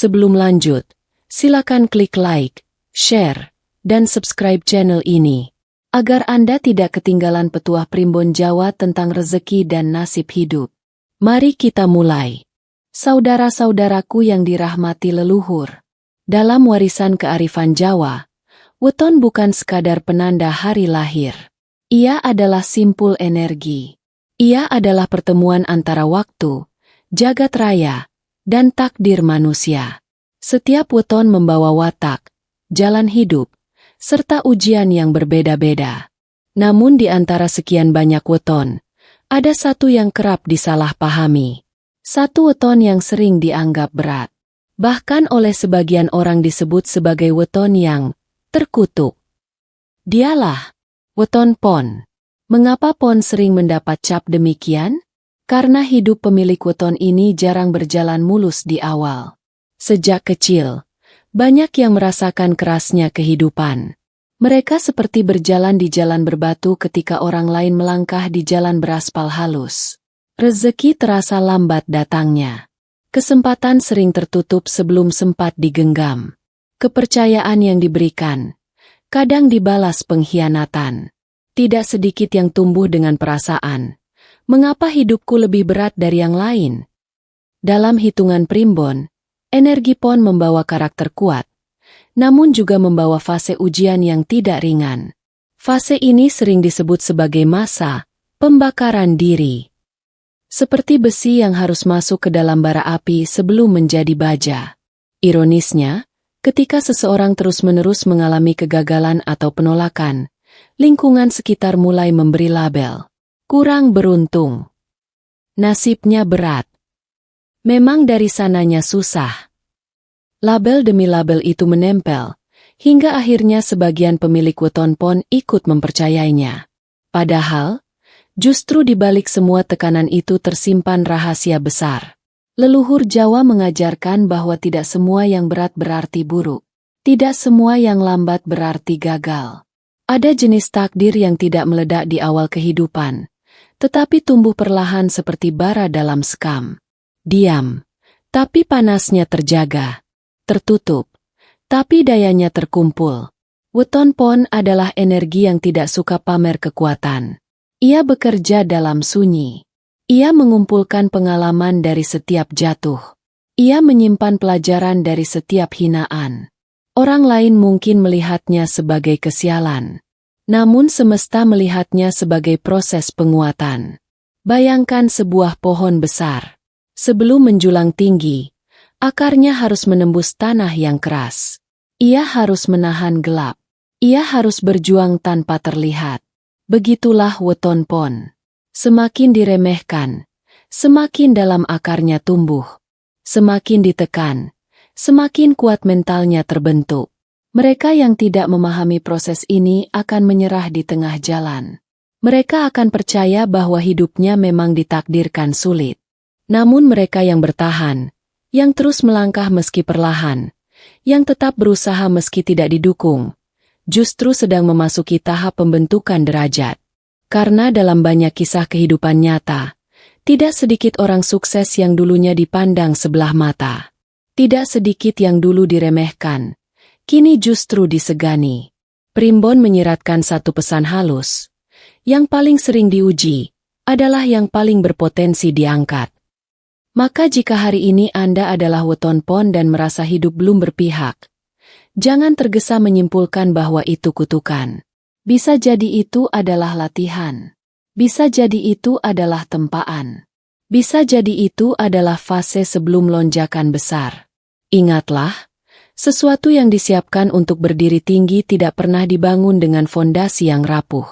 Sebelum lanjut, silakan klik like, share, dan subscribe channel ini, agar Anda tidak ketinggalan petuah Primbon Jawa tentang rezeki dan nasib hidup. Mari kita mulai. Saudara-saudaraku yang dirahmati leluhur, dalam warisan kearifan Jawa, weton bukan sekadar penanda hari lahir. Ia adalah simpul energi. Ia adalah pertemuan antara waktu, jagat raya, dan takdir manusia. Setiap weton membawa watak, jalan hidup, serta ujian yang berbeda-beda. Namun di antara sekian banyak weton, ada satu yang kerap disalahpahami. Satu weton yang sering dianggap berat. Bahkan oleh sebagian orang disebut sebagai weton yang terkutuk. Dialah weton Pon. Mengapa Pon sering mendapat cap demikian? Karena hidup pemilik weton ini jarang berjalan mulus di awal. Sejak kecil, banyak yang merasakan kerasnya kehidupan. Mereka seperti berjalan di jalan berbatu ketika orang lain melangkah di jalan beraspal halus. Rezeki terasa lambat datangnya. Kesempatan sering tertutup sebelum sempat digenggam. Kepercayaan yang diberikan, kadang dibalas pengkhianatan. Tidak sedikit yang tumbuh dengan perasaan, mengapa hidupku lebih berat dari yang lain? Dalam hitungan Primbon, energi Pon membawa karakter kuat, namun juga membawa fase ujian yang tidak ringan. Fase ini sering disebut sebagai masa pembakaran diri. Seperti besi yang harus masuk ke dalam bara api sebelum menjadi baja. Ironisnya, ketika seseorang terus-menerus mengalami kegagalan atau penolakan, lingkungan sekitar mulai memberi label. Kurang beruntung. Nasibnya berat. Memang dari sananya susah. Label demi label itu menempel, hingga akhirnya sebagian pemilik weton Pon ikut mempercayainya. Padahal, justru di balik semua tekanan itu tersimpan rahasia besar. Leluhur Jawa mengajarkan bahwa tidak semua yang berat berarti buruk. Tidak semua yang lambat berarti gagal. Ada jenis takdir yang tidak meledak di awal kehidupan, tetapi tumbuh perlahan seperti bara dalam sekam. Diam, tapi panasnya terjaga. Tertutup, tapi dayanya terkumpul. Weton Pon adalah energi yang tidak suka pamer kekuatan. Ia bekerja dalam sunyi. Ia mengumpulkan pengalaman dari setiap jatuh. Ia menyimpan pelajaran dari setiap hinaan. Orang lain mungkin melihatnya sebagai kesialan. Namun semesta melihatnya sebagai proses penguatan. Bayangkan sebuah pohon besar. Sebelum menjulang tinggi, akarnya harus menembus tanah yang keras. Ia harus menahan gelap. Ia harus berjuang tanpa terlihat. Begitulah weton Pon. Semakin diremehkan, semakin dalam akarnya tumbuh. Semakin ditekan, semakin kuat mentalnya terbentuk. Mereka yang tidak memahami proses ini akan menyerah di tengah jalan. Mereka akan percaya bahwa hidupnya memang ditakdirkan sulit. Namun mereka yang bertahan, yang terus melangkah meski perlahan, yang tetap berusaha meski tidak didukung, justru sedang memasuki tahap pembentukan derajat. Karena dalam banyak kisah kehidupan nyata, tidak sedikit orang sukses yang dulunya dipandang sebelah mata. Tidak sedikit yang dulu diremehkan, kini justru disegani. Primbon menyiratkan satu pesan halus. Yang paling sering diuji adalah yang paling berpotensi diangkat. Maka jika hari ini Anda adalah weton Pon dan merasa hidup belum berpihak, jangan tergesa menyimpulkan bahwa itu kutukan. Bisa jadi itu adalah latihan. Bisa jadi itu adalah tempaan. Bisa jadi itu adalah fase sebelum lonjakan besar. Ingatlah, sesuatu yang disiapkan untuk berdiri tinggi tidak pernah dibangun dengan fondasi yang rapuh.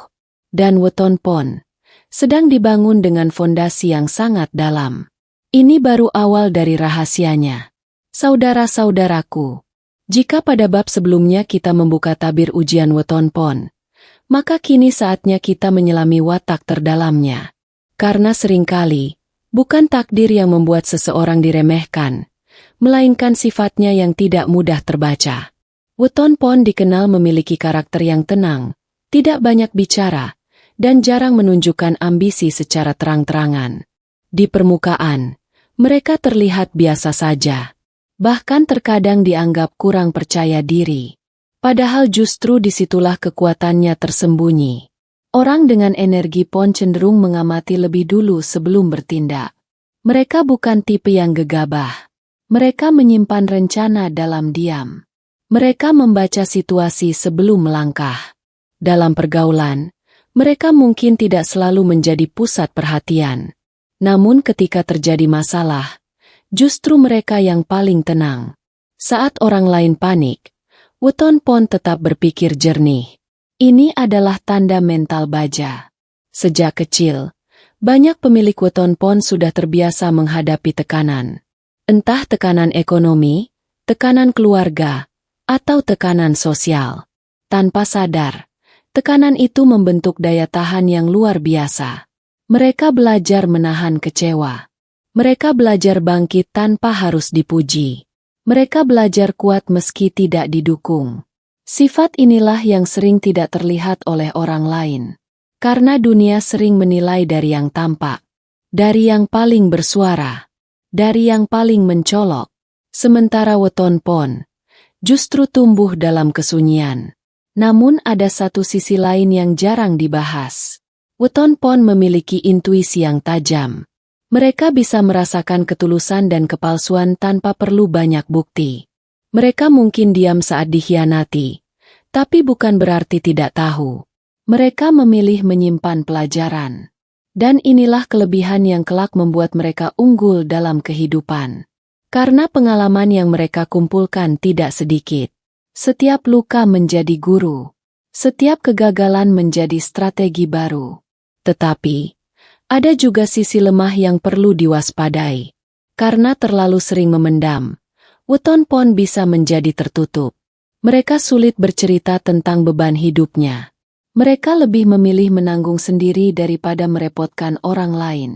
Dan weton Pon sedang dibangun dengan fondasi yang sangat dalam. Ini baru awal dari rahasianya. Saudara-saudaraku, jika pada bab sebelumnya kita membuka tabir ujian weton Pon, maka kini saatnya kita menyelami watak terdalamnya. Karena seringkali, bukan takdir yang membuat seseorang diremehkan, melainkan sifatnya yang tidak mudah terbaca. Weton Pon dikenal memiliki karakter yang tenang, tidak banyak bicara, dan jarang menunjukkan ambisi secara terang-terangan. Di permukaan, mereka terlihat biasa saja. Bahkan terkadang dianggap kurang percaya diri. Padahal justru disitulah kekuatannya tersembunyi. Orang dengan energi Pon cenderung mengamati lebih dulu sebelum bertindak. Mereka bukan tipe yang gegabah. Mereka menyimpan rencana dalam diam. Mereka membaca situasi sebelum melangkah. Dalam pergaulan, mereka mungkin tidak selalu menjadi pusat perhatian. Namun ketika terjadi masalah, justru mereka yang paling tenang. Saat orang lain panik, weton Pon tetap berpikir jernih. Ini adalah tanda mental baja. Sejak kecil, banyak pemilik weton Pon sudah terbiasa menghadapi tekanan. Entah tekanan ekonomi, tekanan keluarga, atau tekanan sosial. Tanpa sadar, tekanan itu membentuk daya tahan yang luar biasa. Mereka belajar menahan kecewa. Mereka belajar bangkit tanpa harus dipuji. Mereka belajar kuat meski tidak didukung. Sifat inilah yang sering tidak terlihat oleh orang lain. Karena dunia sering menilai dari yang tampak, dari yang paling bersuara, dari yang paling mencolok. Sementara weton Pon justru tumbuh dalam kesunyian. Namun ada satu sisi lain yang jarang dibahas. Weton Pon memiliki intuisi yang tajam. Mereka bisa merasakan ketulusan dan kepalsuan tanpa perlu banyak bukti. Mereka mungkin diam saat dikhianati, tapi bukan berarti tidak tahu. Mereka memilih menyimpan pelajaran. Dan inilah kelebihan yang kelak membuat mereka unggul dalam kehidupan. Karena pengalaman yang mereka kumpulkan tidak sedikit. Setiap luka menjadi guru. Setiap kegagalan menjadi strategi baru. Tetapi, ada juga sisi lemah yang perlu diwaspadai. Karena terlalu sering memendam, weton Pon bisa menjadi tertutup. Mereka sulit bercerita tentang beban hidupnya. Mereka lebih memilih menanggung sendiri daripada merepotkan orang lain.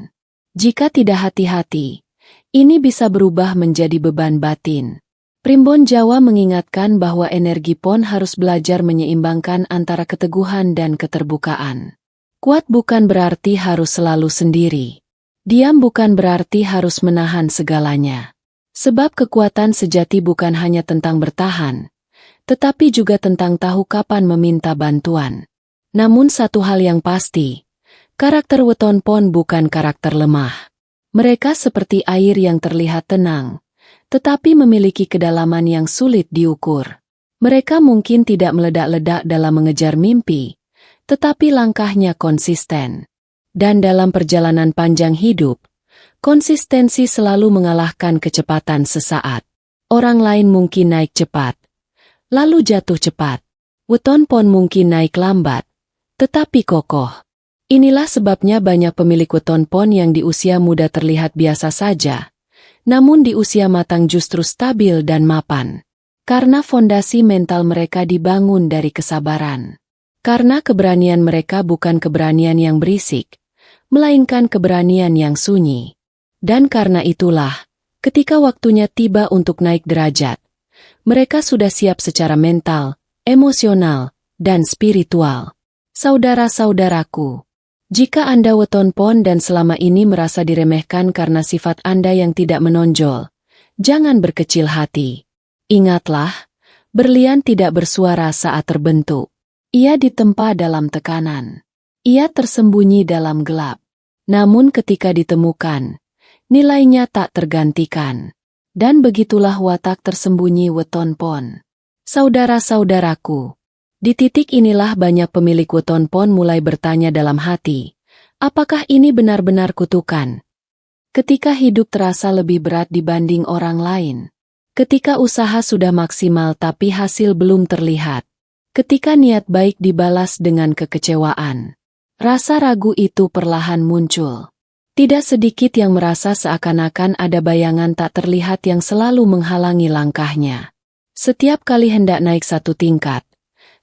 Jika tidak hati-hati, ini bisa berubah menjadi beban batin. Primbon Jawa mengingatkan bahwa energi Pon harus belajar menyeimbangkan antara keteguhan dan keterbukaan. Kuat bukan berarti harus selalu sendiri. Diam bukan berarti harus menahan segalanya. Sebab kekuatan sejati bukan hanya tentang bertahan, tetapi juga tentang tahu kapan meminta bantuan. Namun satu hal yang pasti, karakter weton Pon bukan karakter lemah. Mereka seperti air yang terlihat tenang, tetapi memiliki kedalaman yang sulit diukur. Mereka mungkin tidak meledak-ledak dalam mengejar mimpi, tetapi langkahnya konsisten. Dan dalam perjalanan panjang hidup, konsistensi selalu mengalahkan kecepatan sesaat. Orang lain mungkin naik cepat, lalu jatuh cepat. Weton Pon mungkin naik lambat, tetapi kokoh. Inilah sebabnya banyak pemilik weton Pon yang di usia muda terlihat biasa saja, namun di usia matang justru stabil dan mapan. Karena fondasi mental mereka dibangun dari kesabaran. Karena keberanian mereka bukan keberanian yang berisik, melainkan keberanian yang sunyi. Dan karena itulah, ketika waktunya tiba untuk naik derajat, mereka sudah siap secara mental, emosional, dan spiritual. Saudara-saudaraku, jika Anda weton Pon dan selama ini merasa diremehkan karena sifat Anda yang tidak menonjol, jangan berkecil hati. Ingatlah, berlian tidak bersuara saat terbentuk. Ia ditempa dalam tekanan. Ia tersembunyi dalam gelap. Namun ketika ditemukan, nilainya tak tergantikan. Dan begitulah watak tersembunyi weton Pon. Saudara-saudaraku, di titik inilah banyak pemilik weton Pon mulai bertanya dalam hati, apakah ini benar-benar kutukan? Ketika hidup terasa lebih berat dibanding orang lain. Ketika usaha sudah maksimal tapi hasil belum terlihat. Ketika niat baik dibalas dengan kekecewaan, rasa ragu itu perlahan muncul. Tidak sedikit yang merasa seakan-akan ada bayangan tak terlihat yang selalu menghalangi langkahnya. Setiap kali hendak naik satu tingkat,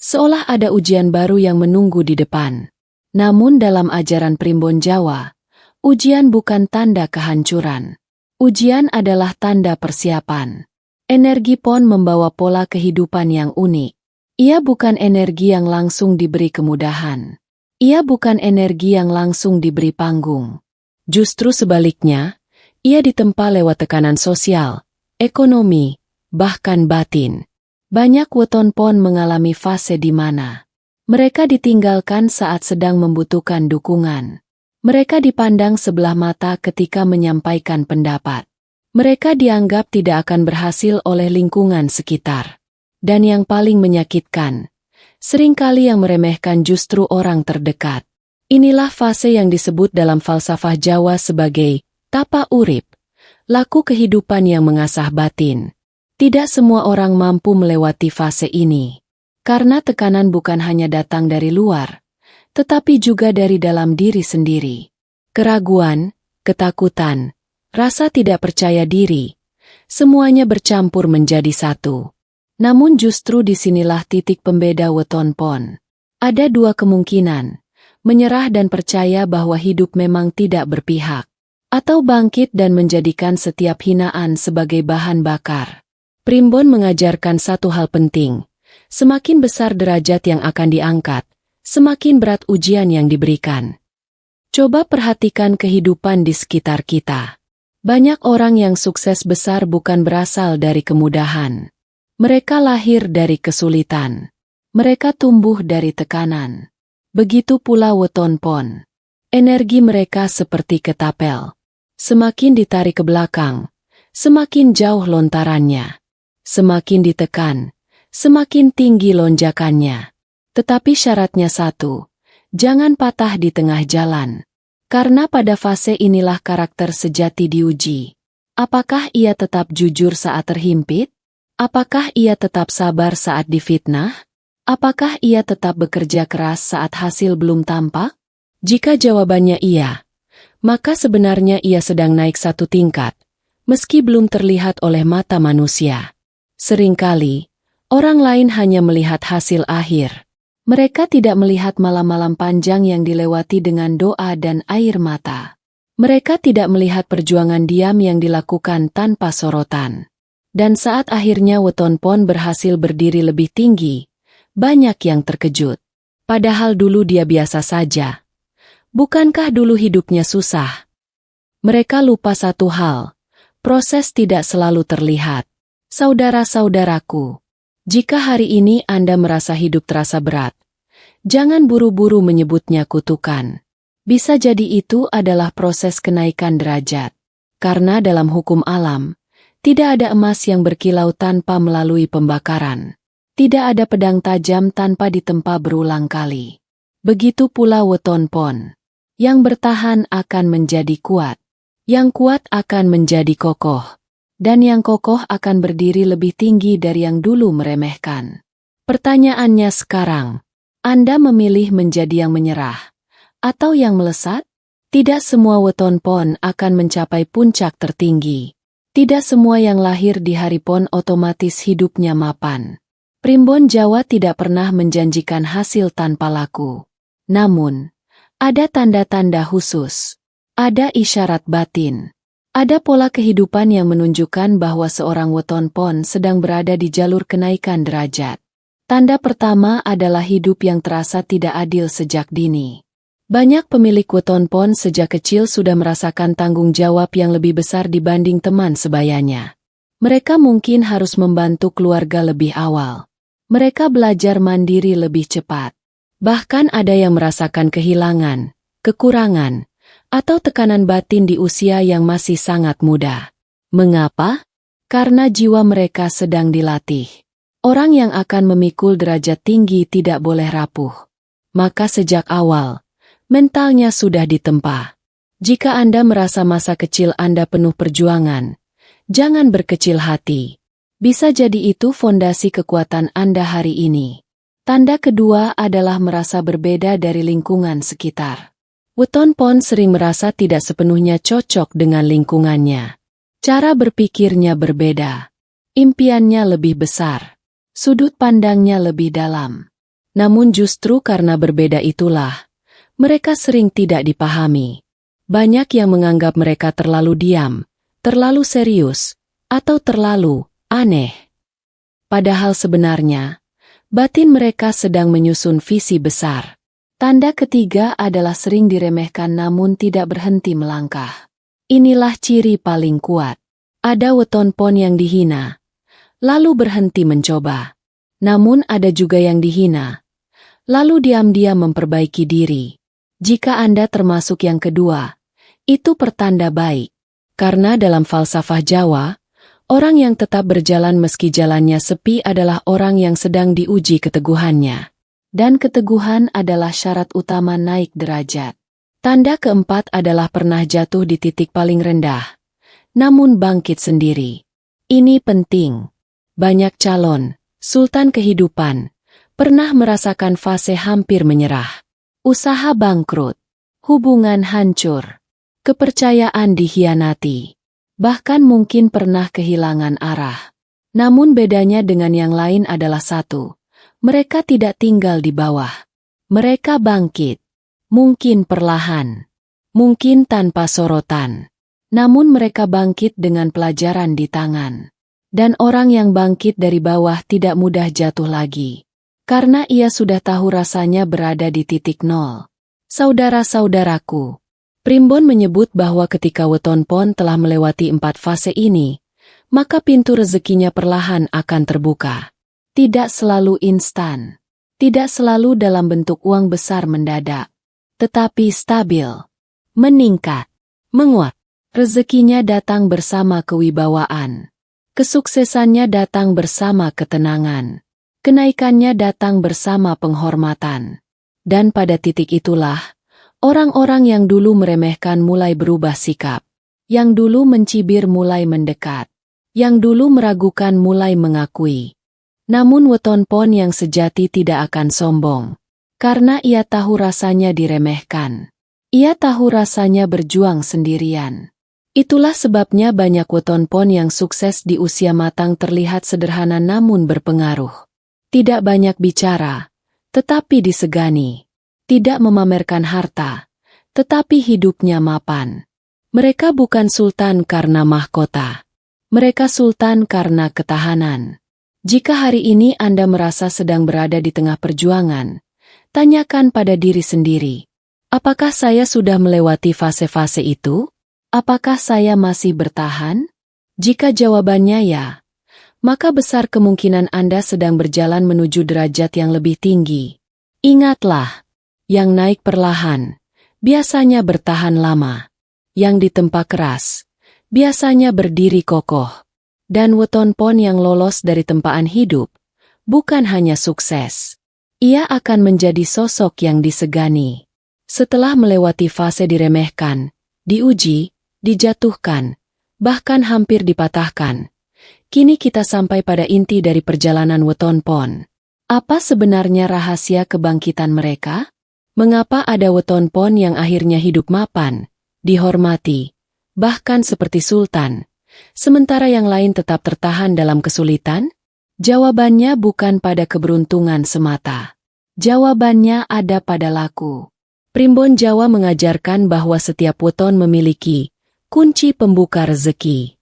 seolah ada ujian baru yang menunggu di depan. Namun dalam ajaran Primbon Jawa, ujian bukan tanda kehancuran. Ujian adalah tanda persiapan. Energi Pon membawa pola kehidupan yang unik. Ia bukan energi yang langsung diberi kemudahan. Ia bukan energi yang langsung diberi panggung. Justru sebaliknya, ia ditempa lewat tekanan sosial, ekonomi, bahkan batin. Banyak weton pon mengalami fase di mana mereka ditinggalkan saat sedang membutuhkan dukungan. Mereka dipandang sebelah mata ketika menyampaikan pendapat. Mereka dianggap tidak akan berhasil oleh lingkungan sekitar. Dan yang paling menyakitkan, seringkali yang meremehkan justru orang terdekat. Inilah fase yang disebut dalam falsafah Jawa sebagai tapa urip, laku kehidupan yang mengasah batin. Tidak semua orang mampu melewati fase ini. Karena tekanan bukan hanya datang dari luar, tetapi juga dari dalam diri sendiri. Keraguan, ketakutan, rasa tidak percaya diri, semuanya bercampur menjadi satu. Namun justru disinilah titik pembeda weton pon. Ada dua kemungkinan, menyerah dan percaya bahwa hidup memang tidak berpihak, atau bangkit dan menjadikan setiap hinaan sebagai bahan bakar. Primbon mengajarkan satu hal penting. Semakin besar derajat yang akan diangkat, semakin berat ujian yang diberikan. Coba perhatikan kehidupan di sekitar kita. Banyak orang yang sukses besar bukan berasal dari kemudahan. Mereka lahir dari kesulitan. Mereka tumbuh dari tekanan. Begitu pula weton pon. Energi mereka seperti ketapel. Semakin ditarik ke belakang, semakin jauh lontarannya. Semakin ditekan, semakin tinggi lonjakannya. Tetapi syaratnya satu, jangan patah di tengah jalan. Karena pada fase inilah karakter sejati diuji. Apakah ia tetap jujur saat terhimpit? Apakah ia tetap sabar saat difitnah? Apakah ia tetap bekerja keras saat hasil belum tampak? Jika jawabannya iya, maka sebenarnya ia sedang naik satu tingkat, meski belum terlihat oleh mata manusia. Seringkali, orang lain hanya melihat hasil akhir. Mereka tidak melihat malam-malam panjang yang dilewati dengan doa dan air mata. Mereka tidak melihat perjuangan diam yang dilakukan tanpa sorotan. Dan saat akhirnya weton pon berhasil berdiri lebih tinggi, banyak yang terkejut. Padahal dulu dia biasa saja. Bukankah dulu hidupnya susah? Mereka lupa satu hal, proses tidak selalu terlihat. Saudara-saudaraku, jika hari ini Anda merasa hidup terasa berat, jangan buru-buru menyebutnya kutukan. Bisa jadi itu adalah proses kenaikan derajat. Karena dalam hukum alam, tidak ada emas yang berkilau tanpa melalui pembakaran. Tidak ada pedang tajam tanpa ditempa berulang kali. Begitu pula weton pon. Yang bertahan akan menjadi kuat. Yang kuat akan menjadi kokoh. Dan yang kokoh akan berdiri lebih tinggi dari yang dulu meremehkan. Pertanyaannya sekarang, Anda memilih menjadi yang menyerah atau yang melesat? Tidak semua weton pon akan mencapai puncak tertinggi. Tidak semua yang lahir di hari pon otomatis hidupnya mapan. Primbon Jawa tidak pernah menjanjikan hasil tanpa laku. Namun, ada tanda-tanda khusus. Ada isyarat batin. Ada pola kehidupan yang menunjukkan bahwa seorang weton pon sedang berada di jalur kenaikan derajat. Tanda pertama adalah hidup yang terasa tidak adil sejak dini. Banyak pemilik weton pon sejak kecil sudah merasakan tanggung jawab yang lebih besar dibanding teman sebayanya. Mereka mungkin harus membantu keluarga lebih awal. Mereka belajar mandiri lebih cepat. Bahkan ada yang merasakan kehilangan, kekurangan, atau tekanan batin di usia yang masih sangat muda. Mengapa? Karena jiwa mereka sedang dilatih. Orang yang akan memikul derajat tinggi tidak boleh rapuh. Maka sejak awal, mentalnya sudah ditempa. Jika Anda merasa masa kecil Anda penuh perjuangan, jangan berkecil hati. Bisa jadi itu fondasi kekuatan Anda hari ini. Tanda kedua adalah merasa berbeda dari lingkungan sekitar. Weton pon sering merasa tidak sepenuhnya cocok dengan lingkungannya. Cara berpikirnya berbeda. Impiannya lebih besar. Sudut pandangnya lebih dalam. Namun justru karena berbeda itulah, mereka sering tidak dipahami. Banyak yang menganggap mereka terlalu diam, terlalu serius, atau terlalu aneh. Padahal sebenarnya, batin mereka sedang menyusun visi besar. Tanda ketiga adalah sering diremehkan namun tidak berhenti melangkah. Inilah ciri paling kuat. Ada weton pon yang dihina, lalu berhenti mencoba. Namun ada juga yang dihina, lalu diam-diam memperbaiki diri. Jika Anda termasuk yang kedua, itu pertanda baik. Karena dalam falsafah Jawa, orang yang tetap berjalan meski jalannya sepi adalah orang yang sedang diuji keteguhannya. Dan keteguhan adalah syarat utama naik derajat. Tanda keempat adalah pernah jatuh di titik paling rendah, namun bangkit sendiri. Ini penting. Banyak calon sultan kehidupan pernah merasakan fase hampir menyerah. Usaha bangkrut, hubungan hancur, kepercayaan dikhianati, bahkan mungkin pernah kehilangan arah. Namun bedanya dengan yang lain adalah satu, mereka tidak tinggal di bawah. Mereka bangkit, mungkin perlahan, mungkin tanpa sorotan. Namun mereka bangkit dengan pelajaran di tangan. Dan orang yang bangkit dari bawah tidak mudah jatuh lagi. Karena ia sudah tahu rasanya berada di titik nol. Saudara-saudaraku, Primbon menyebut bahwa ketika weton pon telah melewati 4 fase ini, maka pintu rezekinya perlahan akan terbuka. Tidak selalu instan. Tidak selalu dalam bentuk uang besar mendadak. Tetapi stabil, meningkat, menguat. Rezekinya datang bersama kewibawaan. Kesuksesannya datang bersama ketenangan. Kenaikannya datang bersama penghormatan. Dan pada titik itulah, orang-orang yang dulu meremehkan mulai berubah sikap. Yang dulu mencibir mulai mendekat. Yang dulu meragukan mulai mengakui. Namun weton pon yang sejati tidak akan sombong. Karena ia tahu rasanya diremehkan. Ia tahu rasanya berjuang sendirian. Itulah sebabnya banyak weton pon yang sukses di usia matang terlihat sederhana namun berpengaruh. Tidak banyak bicara, tetapi disegani. Tidak memamerkan harta, tetapi hidupnya mapan. Mereka bukan sultan karena mahkota. Mereka sultan karena ketahanan. Jika hari ini Anda merasa sedang berada di tengah perjuangan, tanyakan pada diri sendiri, apakah saya sudah melewati fase-fase itu? Apakah saya masih bertahan? Jika jawabannya ya, maka besar kemungkinan Anda sedang berjalan menuju derajat yang lebih tinggi. Ingatlah, yang naik perlahan, biasanya bertahan lama. Yang ditempa keras, biasanya berdiri kokoh. Dan weton pon yang lolos dari tempaan hidup, bukan hanya sukses. Ia akan menjadi sosok yang disegani. Setelah melewati fase diremehkan, diuji, dijatuhkan, bahkan hampir dipatahkan. Kini kita sampai pada inti dari perjalanan weton pon. Apa sebenarnya rahasia kebangkitan mereka? Mengapa ada weton pon yang akhirnya hidup mapan, dihormati, bahkan seperti sultan, sementara yang lain tetap tertahan dalam kesulitan? Jawabannya bukan pada keberuntungan semata. Jawabannya ada pada laku. Primbon Jawa mengajarkan bahwa setiap weton memiliki kunci pembuka rezeki.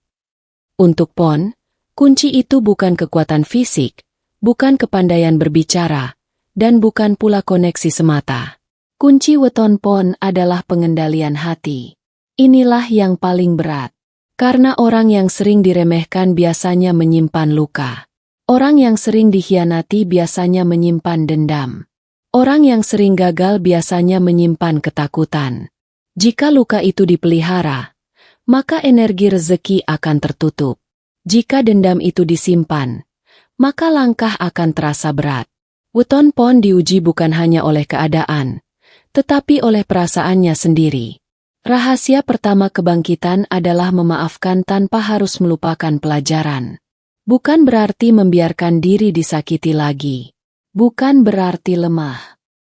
Untuk pon, kunci itu bukan kekuatan fisik, bukan kepandaian berbicara, dan bukan pula koneksi semata. Kunci weton pon adalah pengendalian hati. Inilah yang paling berat. Karena orang yang sering diremehkan biasanya menyimpan luka. Orang yang sering dikhianati biasanya menyimpan dendam. Orang yang sering gagal biasanya menyimpan ketakutan. Jika luka itu dipelihara, maka energi rezeki akan tertutup. Jika dendam itu disimpan, maka langkah akan terasa berat. Weton pon diuji bukan hanya oleh keadaan, tetapi oleh perasaannya sendiri. Rahasia pertama kebangkitan adalah memaafkan tanpa harus melupakan pelajaran. Bukan berarti membiarkan diri disakiti lagi. Bukan berarti lemah.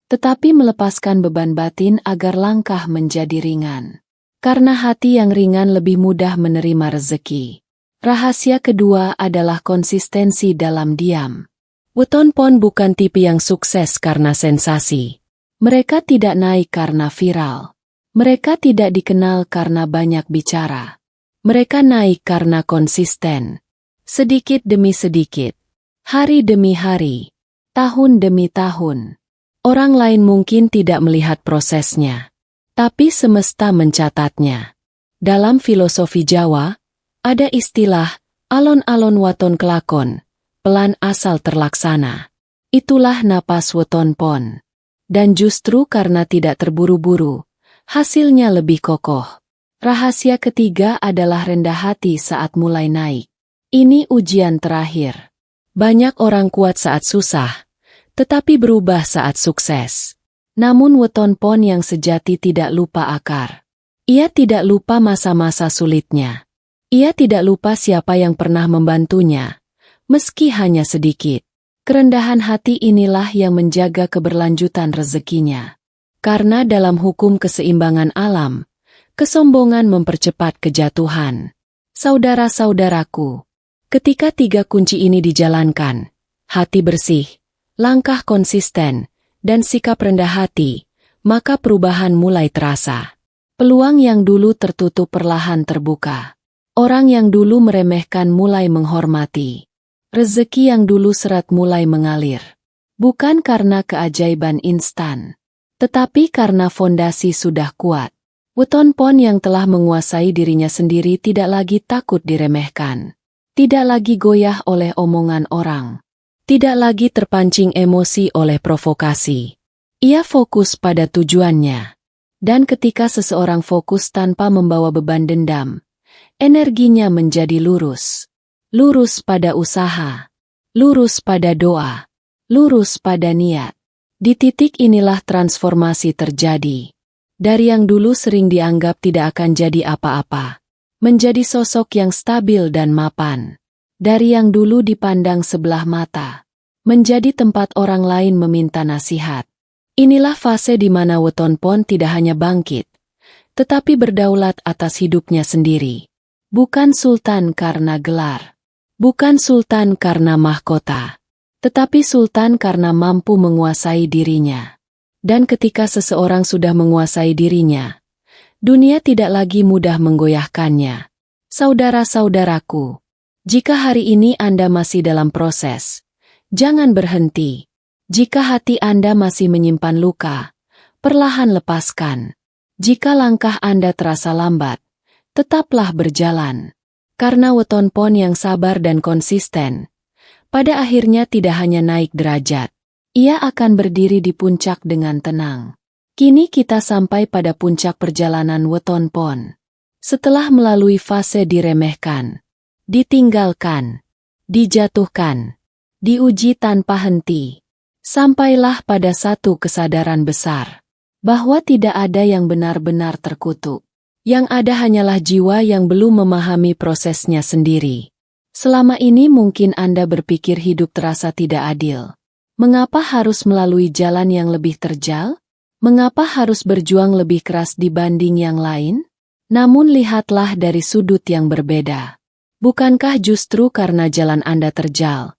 Tetapi melepaskan beban batin agar langkah menjadi ringan. Karena hati yang ringan lebih mudah menerima rezeki. Rahasia kedua adalah konsistensi dalam diam. Weton pon bukan tipe yang sukses karena sensasi. Mereka tidak naik karena viral. Mereka tidak dikenal karena banyak bicara. Mereka naik karena konsisten. Sedikit demi sedikit. Hari demi hari. Tahun demi tahun. Orang lain mungkin tidak melihat prosesnya. Tapi semesta mencatatnya. Dalam filosofi Jawa, Ada istilah, alon-alon waton kelakon, pelan asal terlaksana. Itulah napas weton pon. Dan justru karena tidak terburu-buru, hasilnya lebih kokoh. Rahasia ketiga adalah rendah hati saat mulai naik. Ini ujian terakhir. Banyak orang kuat saat susah, tetapi berubah saat sukses. Namun weton pon yang sejati tidak lupa akar. Ia tidak lupa masa-masa sulitnya. Ia tidak lupa siapa yang pernah membantunya, meski hanya sedikit. Kerendahan hati inilah yang menjaga keberlanjutan rezekinya. Karena dalam hukum keseimbangan alam, kesombongan mempercepat kejatuhan. Saudara-saudaraku, ketika 3 kunci ini dijalankan, hati bersih, langkah konsisten, dan sikap rendah hati, maka perubahan mulai terasa. Peluang yang dulu tertutup perlahan terbuka. Orang yang dulu meremehkan mulai menghormati. Rezeki yang dulu seret mulai mengalir. Bukan karena keajaiban instan, tetapi karena fondasi sudah kuat. Weton pon yang telah menguasai dirinya sendiri tidak lagi takut diremehkan. Tidak lagi goyah oleh omongan orang. Tidak lagi terpancing emosi oleh provokasi. Ia fokus pada tujuannya. Dan ketika seseorang fokus tanpa membawa beban dendam, energinya menjadi lurus. Lurus pada usaha. Lurus pada doa. Lurus pada niat. Di titik inilah transformasi terjadi. Dari yang dulu sering dianggap tidak akan jadi apa-apa, menjadi sosok yang stabil dan mapan. Dari yang dulu dipandang sebelah mata, menjadi tempat orang lain meminta nasihat. Inilah fase di mana weton pon tidak hanya bangkit, tetapi berdaulat atas hidupnya sendiri. Bukan sultan karena gelar. Bukan sultan karena mahkota. Tetapi sultan karena mampu menguasai dirinya. Dan ketika seseorang sudah menguasai dirinya, dunia tidak lagi mudah menggoyahkannya. Saudara-saudaraku, jika hari ini Anda masih dalam proses, jangan berhenti. Jika hati Anda masih menyimpan luka, perlahan lepaskan. Jika langkah Anda terasa lambat, tetaplah berjalan. Karena weton pon yang sabar dan konsisten, pada akhirnya tidak hanya naik derajat, ia akan berdiri di puncak dengan tenang. Kini kita sampai pada puncak perjalanan weton pon. Setelah melalui fase diremehkan, ditinggalkan, dijatuhkan, diuji tanpa henti, sampailah pada satu kesadaran besar, bahwa tidak ada yang benar-benar terkutuk. Yang ada hanyalah jiwa yang belum memahami prosesnya sendiri. Selama ini mungkin Anda berpikir hidup terasa tidak adil. Mengapa harus melalui jalan yang lebih terjal? Mengapa harus berjuang lebih keras dibanding yang lain? Namun lihatlah dari sudut yang berbeda. Bukankah justru karena jalan Anda terjal,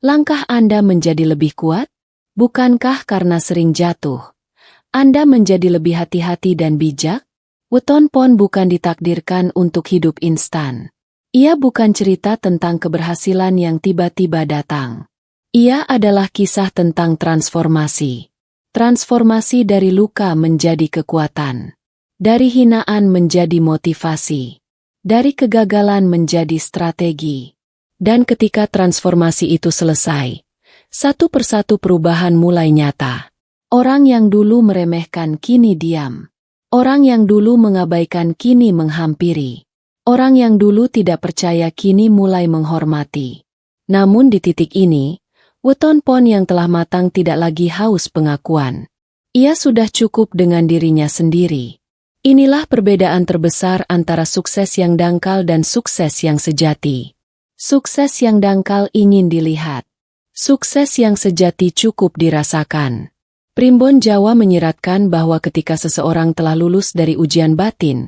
langkah Anda menjadi lebih kuat? Bukankah karena sering jatuh, Anda menjadi lebih hati-hati dan bijak? Weton pon bukan ditakdirkan untuk hidup instan. Ia bukan cerita tentang keberhasilan yang tiba-tiba datang. Ia adalah kisah tentang transformasi. Transformasi dari luka menjadi kekuatan. Dari hinaan menjadi motivasi. Dari kegagalan menjadi strategi. Dan ketika transformasi itu selesai, satu persatu perubahan mulai nyata. Orang yang dulu meremehkan kini diam. Orang yang dulu mengabaikan kini menghampiri. Orang yang dulu tidak percaya kini mulai menghormati. Namun di titik ini, weton pon yang telah matang tidak lagi haus pengakuan. Ia sudah cukup dengan dirinya sendiri. Inilah perbedaan terbesar antara sukses yang dangkal dan sukses yang sejati. Sukses yang dangkal ingin dilihat. Sukses yang sejati cukup dirasakan. Primbon Jawa menyiratkan bahwa ketika seseorang telah lulus dari ujian batin,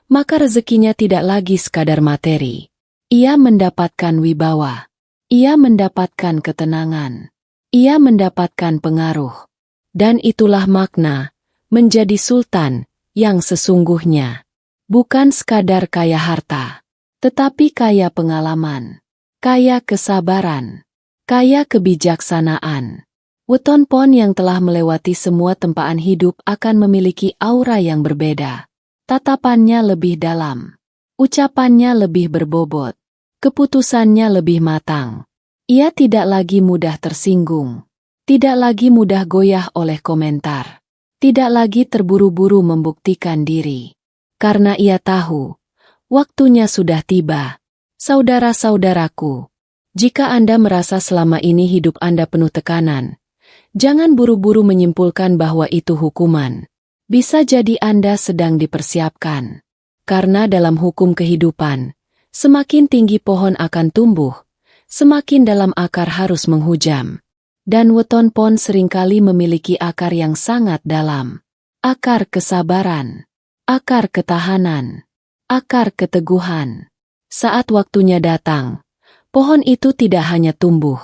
maka rezekinya tidak lagi sekadar materi. Ia mendapatkan wibawa. Ia mendapatkan ketenangan. Ia mendapatkan pengaruh. Dan itulah makna menjadi sultan yang sesungguhnya. Bukan sekadar kaya harta, tetapi kaya pengalaman, kaya kesabaran, kaya kebijaksanaan. Weton pon yang telah melewati semua tempaan hidup akan memiliki aura yang berbeda. Tatapannya lebih dalam. Ucapannya lebih berbobot. Keputusannya lebih matang. Ia tidak lagi mudah tersinggung. Tidak lagi mudah goyah oleh komentar. Tidak lagi terburu-buru membuktikan diri. Karena ia tahu, waktunya sudah tiba. Saudara-saudaraku, jika Anda merasa selama ini hidup Anda penuh tekanan, jangan buru-buru menyimpulkan bahwa itu hukuman. Bisa jadi Anda sedang dipersiapkan. Karena dalam hukum kehidupan, semakin tinggi pohon akan tumbuh, semakin dalam akar harus menghujam. Dan weton pon seringkali memiliki akar yang sangat dalam. Akar kesabaran, akar ketahanan, akar keteguhan. Saat waktunya datang, pohon itu tidak hanya tumbuh,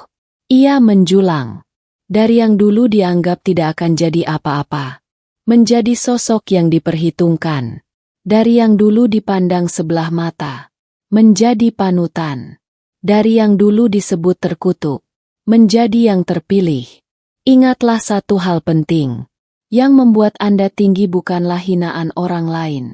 ia menjulang. Dari yang dulu dianggap tidak akan jadi apa-apa, menjadi sosok yang diperhitungkan. Dari yang dulu dipandang sebelah mata, menjadi panutan. Dari yang dulu disebut terkutuk, menjadi yang terpilih. Ingatlah satu hal penting. Yang membuat Anda tinggi bukanlah hinaan orang lain.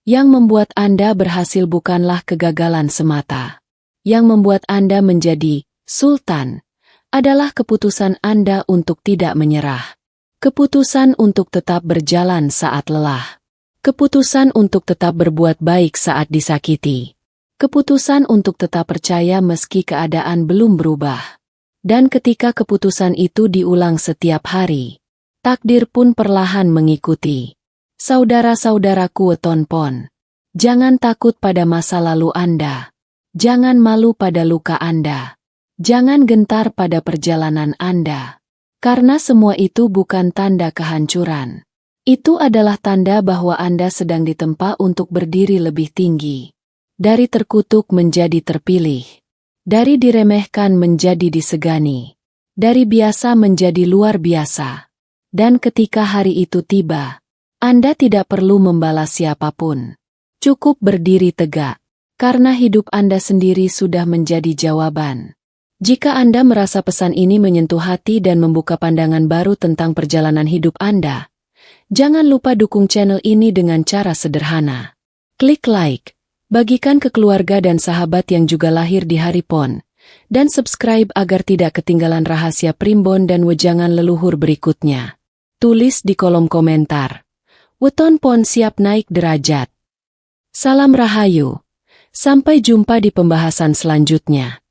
Yang membuat Anda berhasil bukanlah kegagalan semata. Yang membuat Anda menjadi sultan adalah keputusan Anda untuk tidak menyerah. Keputusan untuk tetap berjalan saat lelah. Keputusan untuk tetap berbuat baik saat disakiti. Keputusan untuk tetap percaya meski keadaan belum berubah. Dan ketika keputusan itu diulang setiap hari, takdir pun perlahan mengikuti. Saudara-saudaraku weton pon, jangan takut pada masa lalu Anda. Jangan malu pada luka Anda. Jangan gentar pada perjalanan Anda. Karena semua itu bukan tanda kehancuran. Itu adalah tanda bahwa Anda sedang ditempa untuk berdiri lebih tinggi. Dari terkutuk menjadi terpilih. Dari diremehkan menjadi disegani. Dari biasa menjadi luar biasa. Dan ketika hari itu tiba, Anda tidak perlu membalas siapapun. Cukup berdiri tegak, karena hidup Anda sendiri sudah menjadi jawaban. Jika Anda merasa pesan ini menyentuh hati dan membuka pandangan baru tentang perjalanan hidup Anda, jangan lupa dukung channel ini dengan cara sederhana. Klik like. Bagikan ke keluarga dan sahabat yang juga lahir di hari pon, dan subscribe agar tidak ketinggalan rahasia primbon dan wejangan leluhur berikutnya. Tulis di kolom komentar. Weton pon siap naik derajat. Salam Rahayu. Sampai jumpa di pembahasan selanjutnya.